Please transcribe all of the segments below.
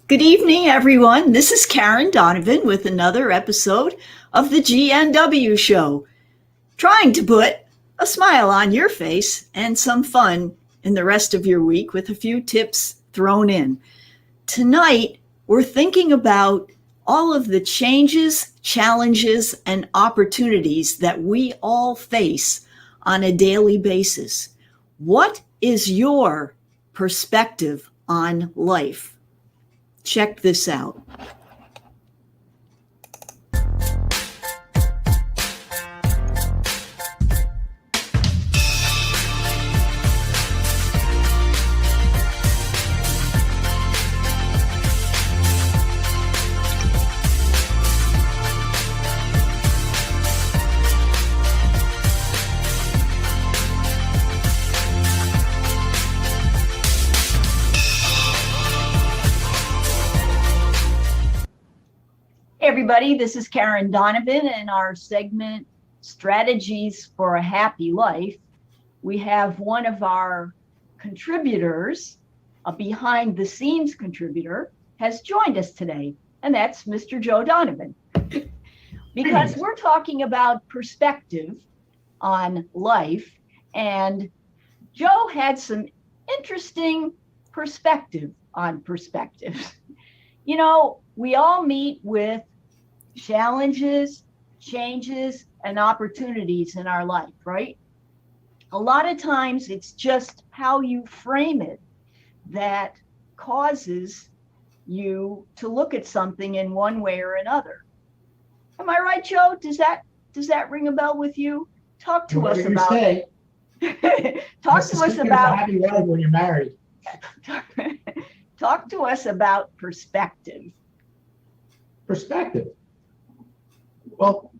Good evening, everyone. This is Karen Donovan with another episode of the GNW Show, trying to put a smile on your face and some fun in the rest of your week with a few tips thrown in. Tonight, we're thinking about all of the changes, challenges, and opportunities that we all face on a daily basis. What is your perspective on life? Check this out. Hey everybody, this is Karen Donovan in our segment Strategies for a Happy Life. We have one of our contributors, a behind the scenes contributor, has joined us today, and that's Mr. Joe Donovan. Because we're talking about perspective on life, and Joe had some interesting perspective on perspectives. You know, we all meet with challenges, changes, and opportunities in our life, right? A lot of times it's just how you frame it that causes you to look at something in one way or another. Am I right, Joe? Does that ring a bell with you? Talk to us about talk to us about happy life when you're married. Talk to us about perspective. Perspective. Well,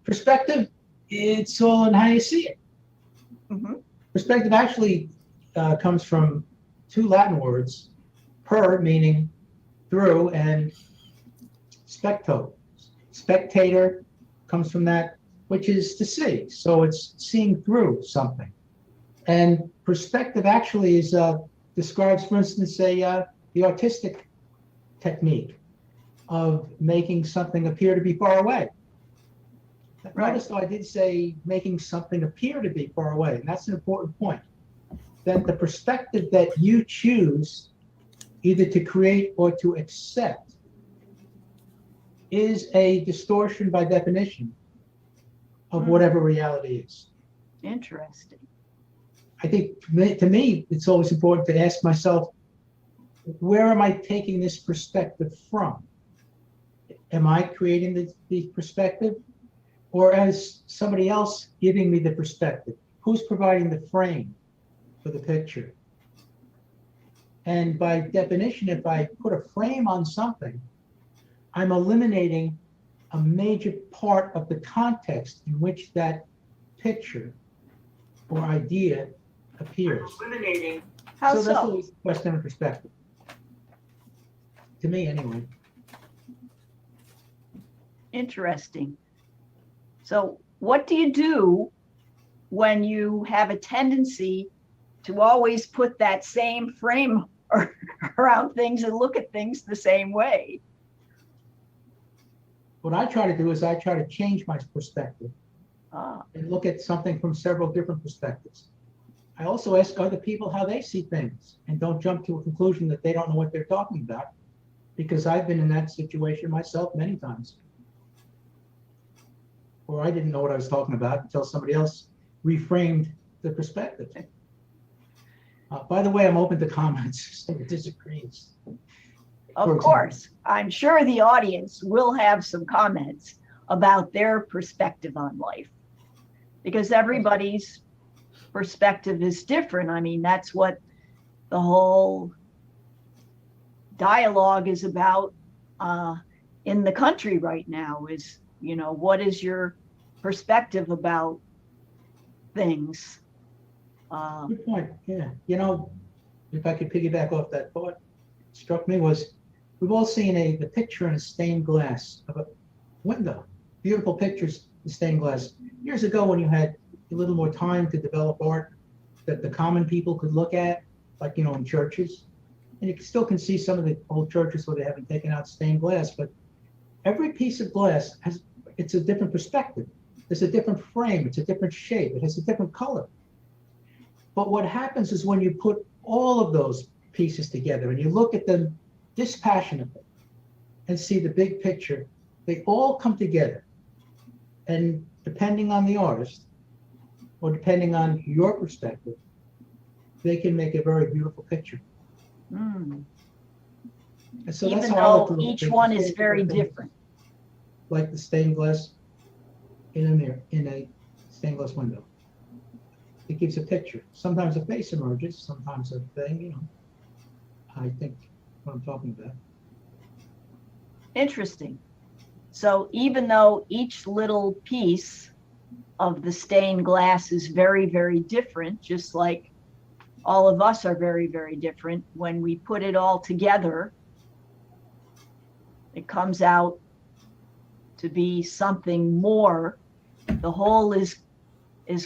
perspective, it's all in how you see it. Mm-hmm. Perspective actually comes from two Latin words, per meaning through, and specto. Spectator comes from that, which is to see. So it's seeing through something. And perspective actually is describes, for instance, the artistic technique of making something appear to be far away. Right. Notice, though, I did say making something appear to be far away, and that's an important point. That the perspective that you choose either to create or to accept is a distortion by definition of whatever reality is. Interesting. I think to me, it's always important to ask myself, where am I taking this perspective from? Am I creating the perspective, or is somebody else giving me the perspective? Who's providing the frame for the picture? And by definition, if I put a frame on something, I'm eliminating a major part of the context in which that picture or idea appears. Eliminating. How so? That's always a question of perspective. To me, anyway. Interesting. So what do you do when you have a tendency to always put that same frame around things and look at things the same way? What I try to do is I try to change my perspective and look at something from several different perspectives. I also ask other people how they see things and don't jump to a conclusion that they don't know what they're talking about, because I've been in that situation myself many times. Or I didn't know what I was talking about until somebody else reframed the perspective. By the way, I'm open to comments if it disagrees. Of course, I'm sure the audience will have some comments about their perspective on life, because everybody's perspective is different. I mean, that's what the whole dialogue is about in the country right now is, you know, what is your perspective about things? Good point. Yeah. You know, if I could piggyback off that thought, struck me was we've all seen the picture in a stained glass of a window. Beautiful pictures in stained glass. Years ago, when you had a little more time to develop art that the common people could look at, like, you know, in churches, And you still can see some of the old churches where they haven't taken out stained glass, but every piece of glass it's a different perspective. There's a different frame, it's a different shape, it has a different color. But what happens is when you put all of those pieces together and you look at them dispassionately and see the big picture, they all come together. And depending on the artist, or depending on your perspective, they can make a very beautiful picture. Mm. And so Even that's how I look though at each things. one is very different. Like the stained glass in a mirror, in a stained glass window. It gives a picture. Sometimes a face emerges, sometimes a thing, you know. I think what I'm talking about. Interesting. So even though each little piece of the stained glass is very, very different, just like all of us are very, very different, when we put it all together, it comes out to be something more. The whole is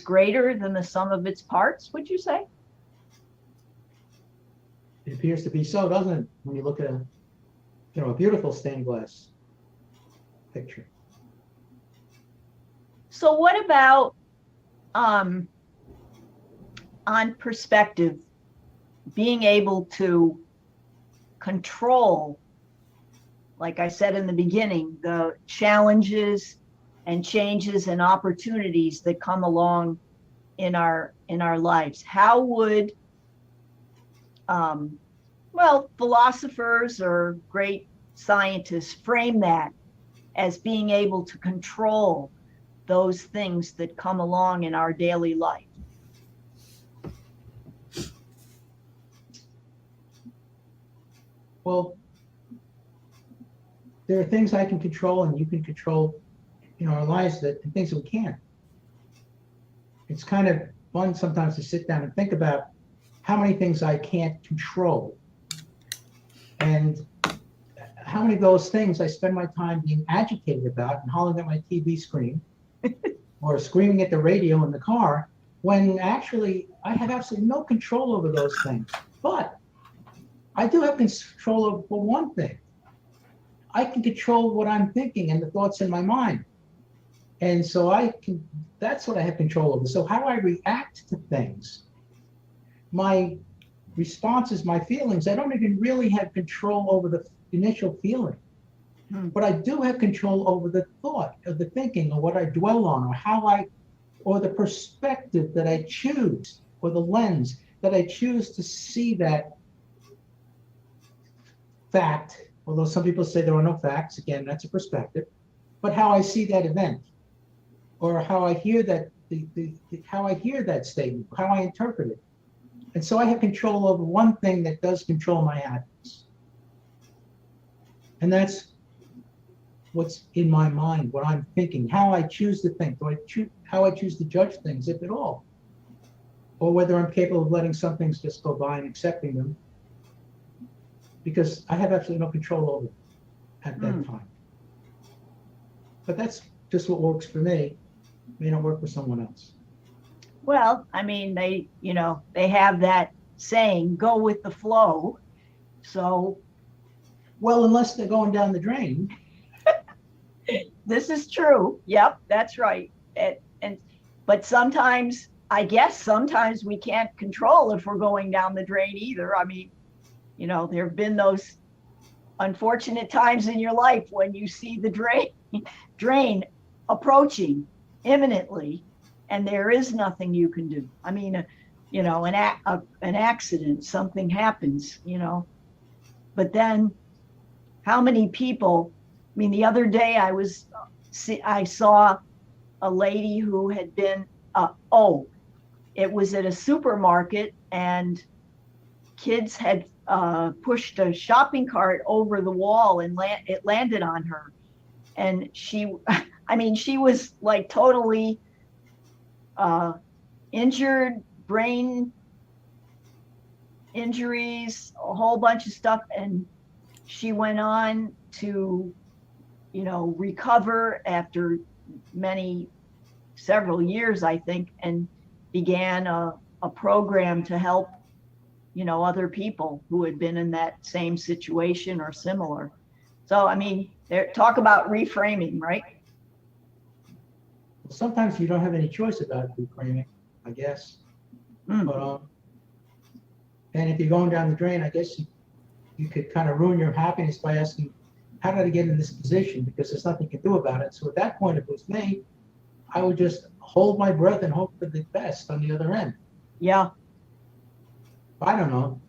greater than the sum of its parts, would you say? It appears to be so, doesn't it? When you look at a beautiful stained glass picture. So what about on perspective, being able to control, like I said in the beginning, the challenges and changes and opportunities that come along in our lives? How would philosophers or great scientists frame that as being able to control those things that come along in our daily life? Well, there are things I can control and you can control in our lives and things that we can't. It's kind of fun sometimes to sit down and think about how many things I can't control and how many of those things I spend my time being agitated about and hollering at my TV screen or screaming at the radio in the car, when actually I have absolutely no control over those things. But I do have control over one thing. I can control what I'm thinking and the thoughts in my mind. And so that's what I have control over. So how I react to things, my responses, my feelings, I don't even really have control over the initial feeling. But I do have control over the thought, of the thinking, or what I dwell on, or the perspective that I choose, or the lens that I choose to see that fact. Although some people say there are no facts, again, that's a perspective. But how I see that event, or how I hear that, how I hear that statement, how I interpret it. And so I have control over one thing that does control my actions. And that's what's in my mind, what I'm thinking, how I choose to think, how I choose to judge things, if at all. Or whether I'm capable of letting some things just go by and accepting them, because I have absolutely no control over it at that time. But that's just what works for me. It may not work for someone else. Well, I mean, they have that saying, go with the flow. So. Well, unless they're going down the drain. This is true. Yep, that's right. But sometimes, I guess sometimes we can't control if we're going down the drain either. I mean, there have been those unfortunate times in your life when you see the drain approaching imminently, and there is nothing you can do. I mean, an accident, something happens, But then, how many people? I mean, the other day I saw a lady who had been. It was at a supermarket, and kids had pushed a shopping cart over the wall, and it landed on her, and she was like totally injured, brain injuries, a whole bunch of stuff, and she went on to recover after several years, I think, and began a program to help other people who had been in that same situation or similar. So, I mean, talk about reframing, right? Sometimes you don't have any choice about reframing, I guess. Mm. But and if you're going down the drain, I guess you could kind of ruin your happiness by asking, how did I get in this position? Because there's nothing you can do about it. So at that point, if it was me, I would just hold my breath and hope for the best on the other end. Yeah. I don't know.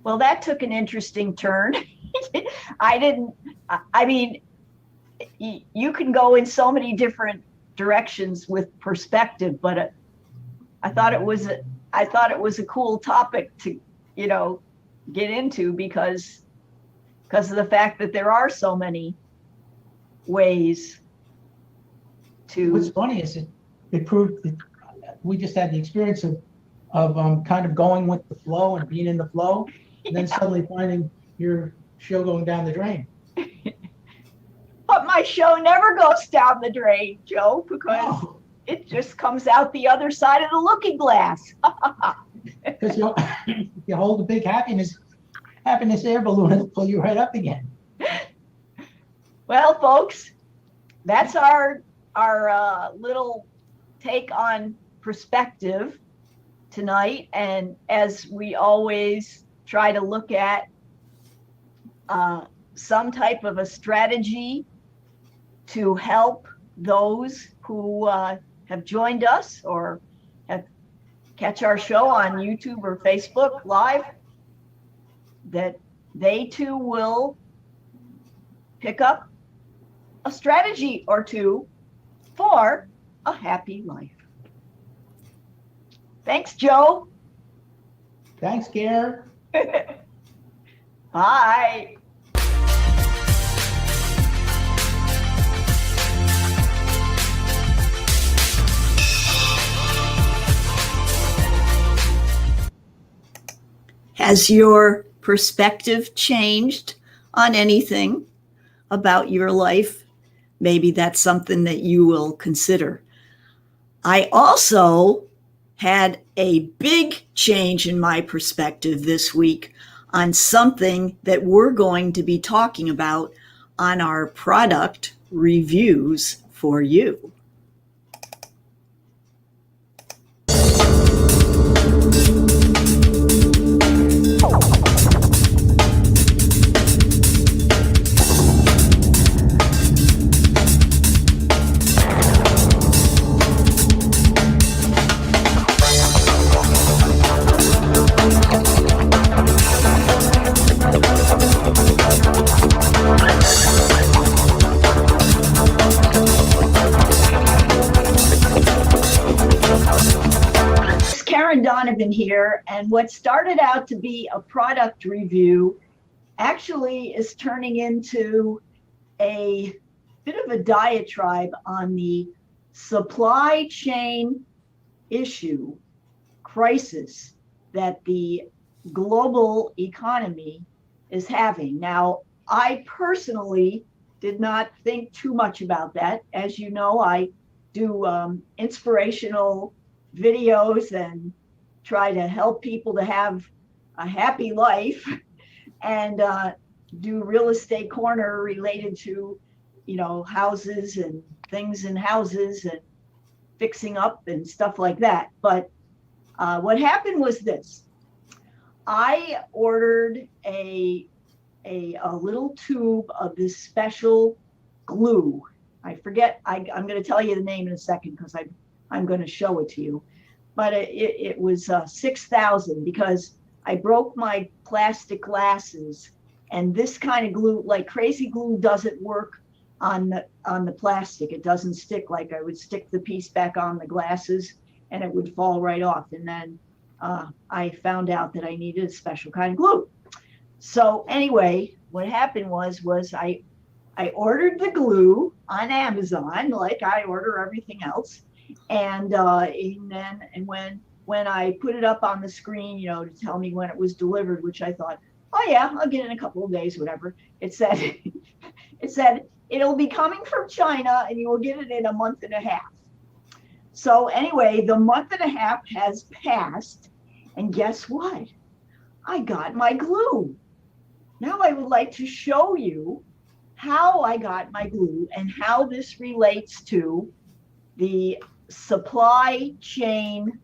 Well, that took an interesting turn. I mean, you can go in so many different directions with perspective, but I thought it was a cool topic to, get into because of the fact that there are so many ways to. What's funny is it proved that we just had the experience of kind of going with the flow and being in the flow, and then suddenly finding your show going down the drain. But my show never goes down the drain, Joe, because it just comes out the other side of the looking glass. Because you hold a big happiness air balloon and pull you right up again. Well, folks, that's our little take on perspective tonight. And as we always try to look at some type of a strategy to help those who have joined us or have catch our show on YouTube or Facebook Live, that they too will pick up a strategy or two for a happy life. Thanks, Joe. Thanks, Karen. Bye. Has your perspective changed on anything about your life? Maybe that's something that you will consider. I also had a big change in my perspective this week on something that we're going to be talking about on our product reviews for you. Karen Donovan here, and what started out to be a product review actually is turning into a bit of a diatribe on the supply chain issue crisis that the global economy is having. Now, I personally did not think too much about that. As you know, I do inspirational videos and try to help people to have a happy life, and do real estate corner related to, houses and things in houses and fixing up and stuff like that. But what happened was this: I ordered a little tube of this special glue. I forget. I'm going to tell you the name in a second because I'm going to show it to you. But it was 6,000 because I broke my plastic glasses, and this kind of glue, like crazy glue, doesn't work on the plastic. It doesn't stick. Like I would stick the piece back on the glasses and it would fall right off. And then I found out that I needed a special kind of glue. So anyway, what happened was I ordered the glue on Amazon, like I order everything else. And when I put it up on the screen, to tell me when it was delivered, which I thought, oh yeah, I'll get it in a couple of days, whatever. It said it'll be coming from China and you will get it in a month and a half. So anyway, the month and a half has passed, and guess what? I got my glue. Now I would like to show you how I got my glue and how this relates to the supply chain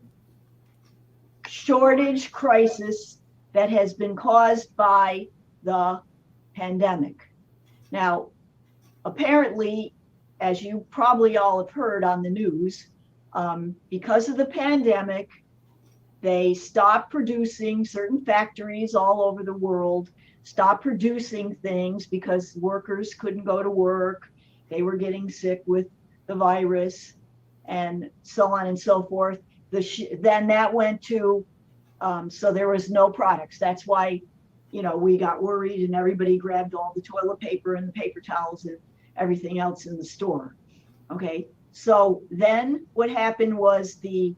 shortage crisis that has been caused by the pandemic. Now, apparently, as you probably all have heard on the news, because of the pandemic, they stopped producing, certain factories all over the world stopped producing things because workers couldn't go to work. They were getting sick with the virus and so on and so forth. Then that went to, so there was no products. That's why, we got worried and everybody grabbed all the toilet paper and the paper towels and everything else in the store. Okay, so then what happened was then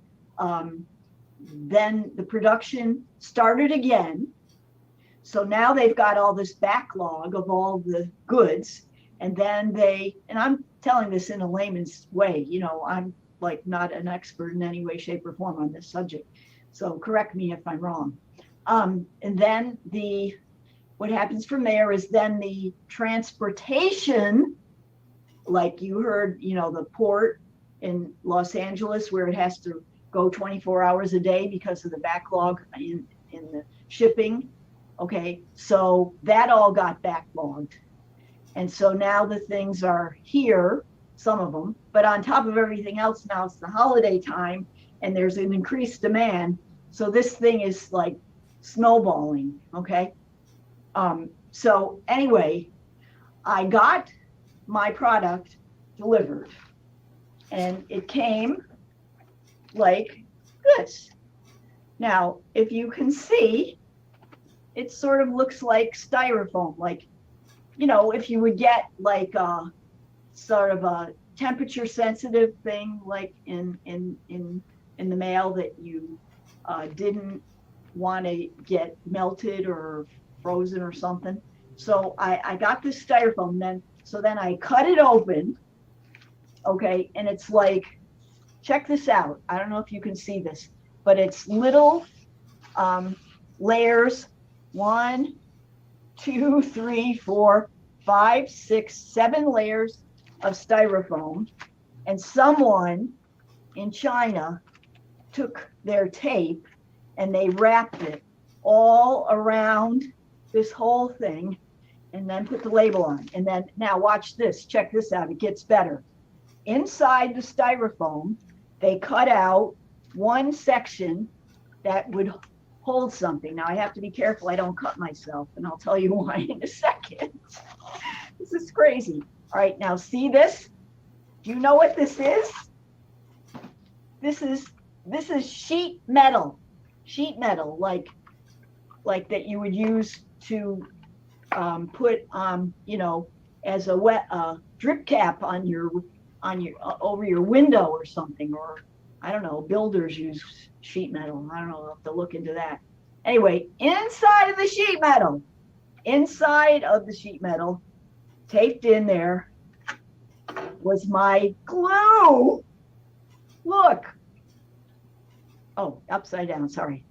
the production started again. So now they've got all this backlog of all the goods, and then and I'm telling this in a layman's way, I'm like not an expert in any way, shape, or form on this subject. So correct me if I'm wrong. And then what happens from there is then the transportation, like you heard, the port in Los Angeles where it has to go 24 hours a day because of the backlog in the shipping. Okay, so that all got backlogged. And so now the things are here, some of them, but on top of everything else, now it's the holiday time and there's an increased demand. So this thing is like snowballing, okay? So anyway, I got my product delivered and it came like this. Now, if you can see, it sort of looks like styrofoam, like, if you would get like a sort of a temperature sensitive thing, like in the mail that you didn't want to get melted or frozen or something. So I got this styrofoam then I cut it open, okay, and it's like, check this out. I don't know if you can see this, but it's little layers, 1, 2, 3, 4, 5, 6, 7 layers of styrofoam. And someone in China took their tape and they wrapped it all around this whole thing and then put the label on. And then now watch this, check this out, it gets better. Inside the styrofoam, they cut out one section that would hold something. Now I have to be careful I don't cut myself, and I'll tell you why in a second. This is crazy. All right, now see this? Do you know what this is? This is sheet metal. Sheet metal, like that you would use to put as a wet drip cap on your over your window or something, or I don't know, builders use sheet metal. I don't know, I'll have to look into that. Anyway, inside of the sheet metal, taped in there was my glue. Look. Oh, upside down, sorry.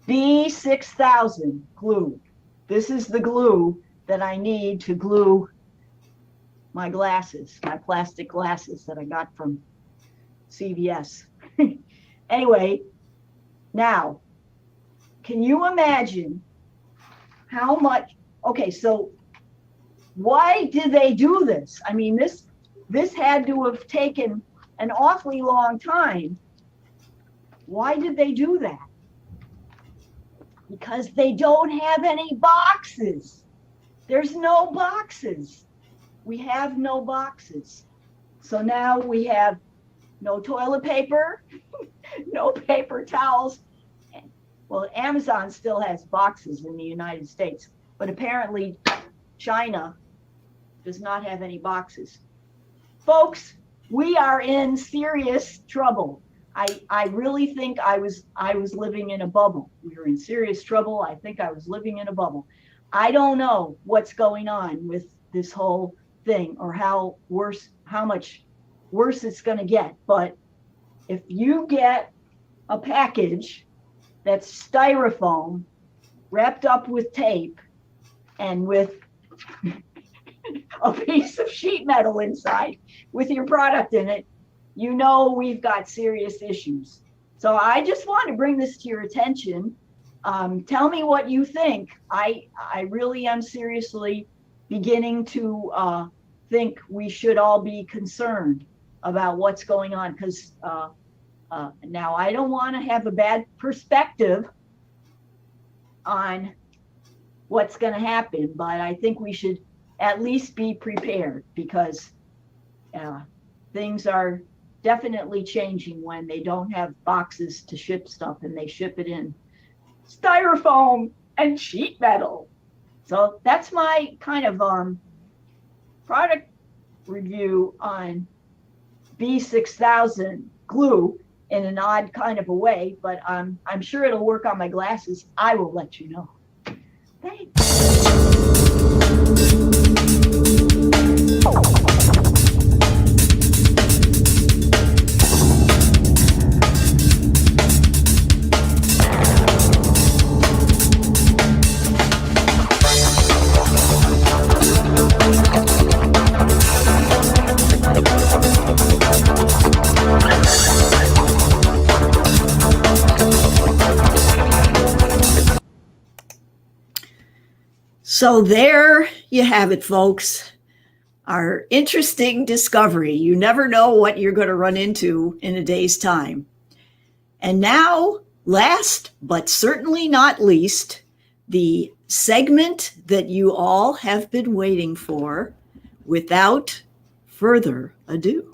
B6000 glue. This is the glue that I need to glue my glasses, my plastic glasses that I got from CVS. Anyway, now, can you imagine how much? Okay, so why did they do this? I mean, this had to have taken an awfully long time. Why did they do that? Because they don't have any boxes. There's no boxes. We have no boxes. So now we have no toilet paper, no paper towels. Well, Amazon still has boxes in the United States, but apparently China does not have any boxes. Folks, we are in serious trouble. I really think I was living in a bubble. We were in serious trouble. I think I was living in a bubble. I don't know what's going on with this whole thing or how much worse it's going to get, but if you get a package that's styrofoam wrapped up with tape and with a piece of sheet metal inside with your product in it, you know we've got serious issues. So I just want to bring this to your attention. Tell me what you think. I really am seriously beginning to think we should all be concerned about what's going on, because now I don't want to have a bad perspective on what's going to happen, but I think we should at least be prepared, because things are definitely changing when they don't have boxes to ship stuff and they ship it in styrofoam and sheet metal. So that's my kind of product review on B6000 glue in an odd kind of a way, but I'm sure it'll work on my glasses. I will let you know. Thanks. So there you have it, folks. Our interesting discovery. You never know what you're going to run into in a day's time. And now, last but certainly not least, the segment that you all have been waiting for, without further ado.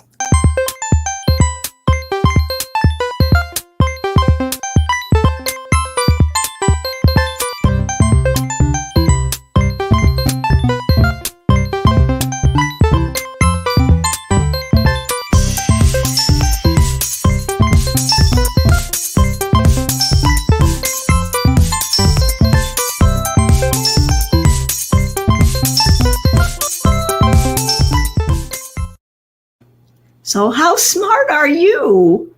So how smart are you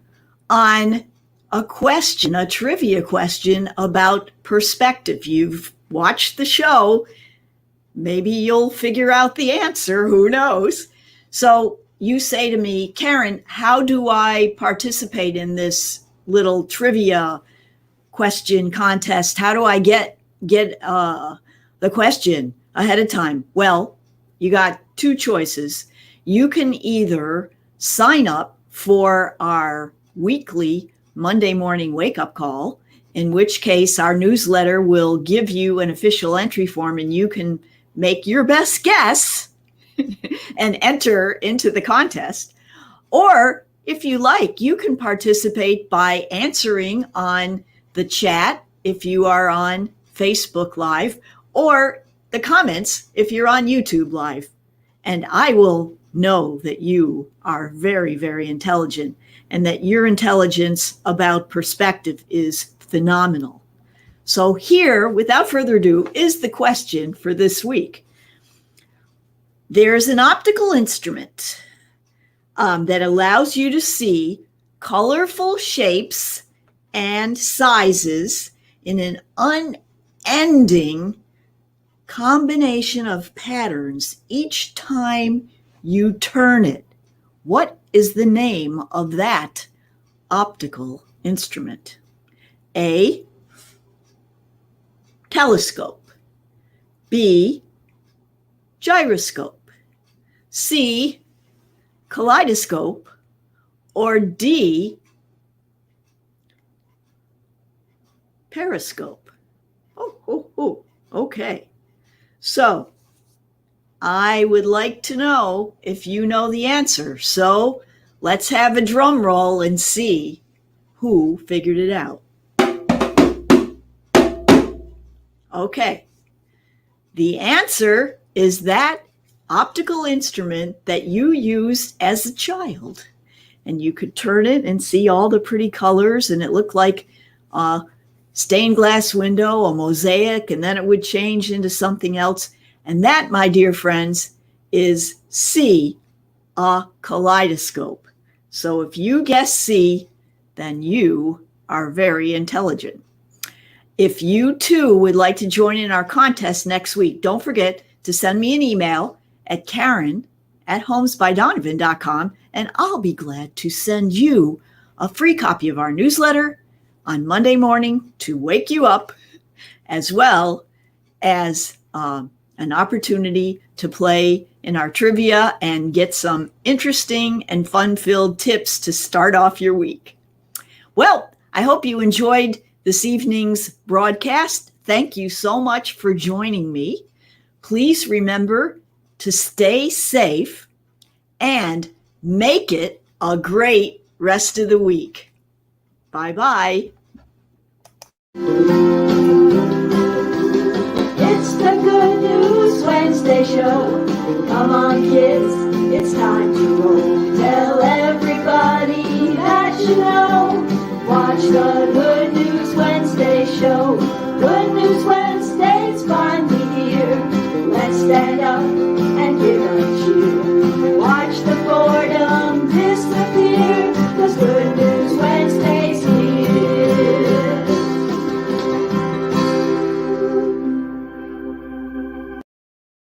on a question, a trivia question about perspective? You've watched the show. Maybe you'll figure out the answer. Who knows? So you say to me, Karen, how do I participate in this little trivia question contest? How do I get the question ahead of time? Well, you got two choices. You can either sign up for our weekly Monday morning wake-up call, in which case our newsletter will give you an official entry form and you can make your best guess and enter into the contest. Or if you like, you can participate by answering on the chat if you are on Facebook Live, or the comments if you're on YouTube Live. And I will know that you are very, very intelligent and that your intelligence about perspective is phenomenal. So here, without further ado, is the question for this week. There's an optical instrument that allows you to see colorful shapes and sizes in an unending combination of patterns each time you turn it. What is the name of that optical instrument? A, telescope. B, gyroscope. C, kaleidoscope. Or D, periscope. Okay. So I would like to know if you know the answer. So let's have a drum roll and see who figured it out. Okay. The answer is that optical instrument that you used as a child. And you could turn it and see all the pretty colors, and it looked like a stained glass window, a mosaic, and then it would change into something else. And that, my dear friends, is C, a kaleidoscope. So if you guessed C, then you are very intelligent. If you too would like to join in our contest next week, don't forget to send me an email at Karen@homesbydonovan.com, and I'll be glad to send you a free copy of our newsletter on Monday morning to wake you up, as well as an opportunity to play in our trivia and get some interesting and fun-filled tips to start off your week. Well, I hope you enjoyed this evening's broadcast. Thank you so much for joining me. Please remember to stay safe and make it a great rest of the week. Bye-bye. It's the Good News Wednesday show. Come on, kids, it's time to roll. Tell everybody that you know. Watch the Good News Wednesday